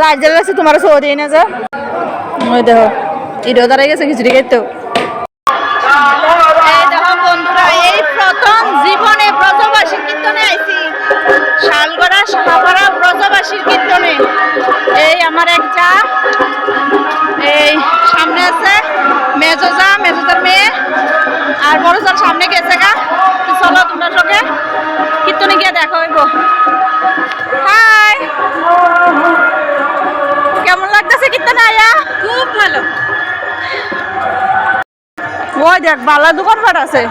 Light জ্বালাচ্ছে তোমার Saudi না যা ওই দেখো ইডো দাঁড়াই গেছে খিচুড়ি খাইতো। এই দেখো বন্ধুরা, এই প্রথম জীবনে ব্রজবাসীর কীর্তনে আইছি, শালগড়া সাহাপাড়া ব্রজবাসীর কীর্তনে। এই আমার এক যা, এই সামনে আছে মেজোজার মেয়ে, আর বড় জার সামনে গেছে গা। চলো তোমরা সঙ্গে কীর্তনে গিয়ে দেখা হইব। হাই, কেমন লাগতেছে কীর্তনে আয়া? খুব ভালো। ওই দেখ বালা দোকানপাট আছে।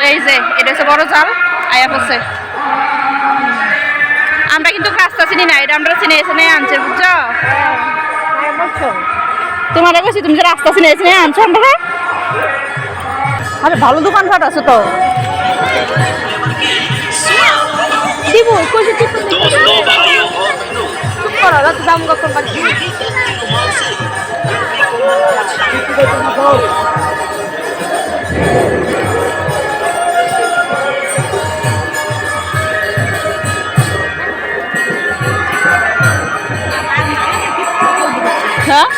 এই যে এটা হচ্ছে বড় জাল আয়া পড়ছে। আমরা কিন্তু রাস্তা চিনি না, এটা আমরা চিনে এসে আনছে বুঝছো। তোমার বলছি তুমি যে রাস্তা চিনে এসে আনছো আমরা। আরে ভালো দোকানপাট আছে তো। দাম কত হ্যাঁ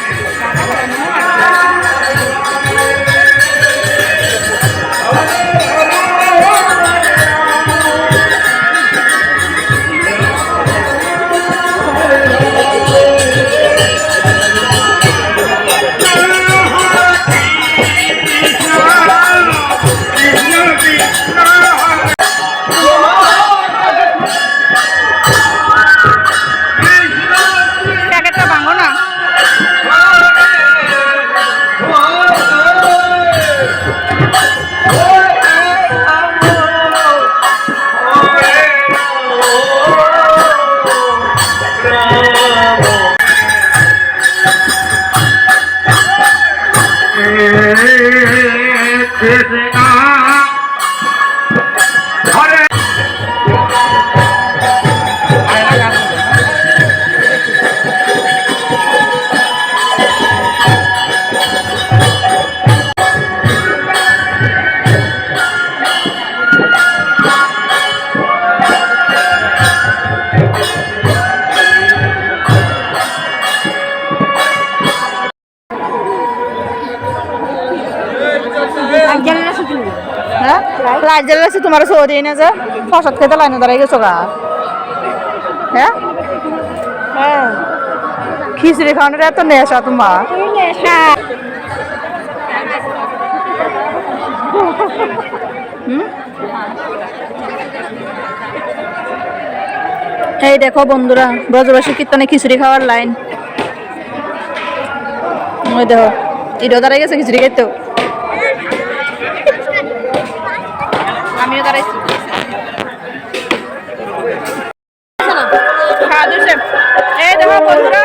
লাইট জ্বালাচ্ছে তোমার সৌদি না যা প্রসাদ খেতে লাইনে দাঁড়াই গেছো গা। হ্যাঁ হ্যাঁ খিচুড়ি খাওয়ানোর এত নেশা তোমার। এই দেখো বন্ধুরা, ব্রজবাসী কীর্তনে খিচুড়ি খাওয়ার লাইন। ওই দেখো ইডো দাঁড়াই গেছে খিচুড়ি খাইতো। আমিও দাঁড়াইছি। এই দেখো বন্ধুরা,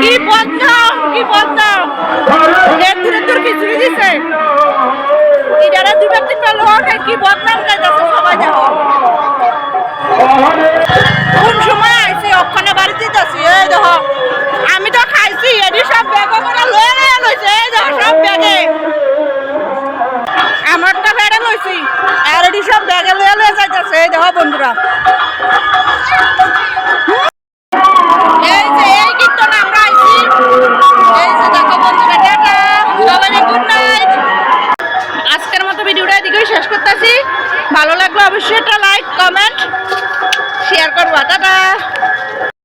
কি বদনাম কি বদনাম, খিচুড়ি দিছে ইডারে দুটা তিনটা লোক কি বদনাম গাইতেছে সবাই। দেখো কোন সময় আইছে ওখানে বাড়িতে যাচ্ছি। এই দেখো আমি তো খাইছি, এটি সব ব্যাগ করে লয়ে লইছে। এই দেখো সব ব্যাগে আমারটা ফেড়ে লইছি, আর এটি সব ব্যাগে লয়ে লয়ে যাইতেছে। এই দেখো বন্ধুরা, এই যে এই কীর্তনে আমরা আইছি। এই যে দেখো বন্ধুরা, টাটা সবাই গুড নাইট। আজকের মতো ভিডিওটা এদিকেই শেষ করতেছি। ভালো লাগলো অবশ্যই একটা লাইক কমেন্ট শেয়ার করবা। টাটা।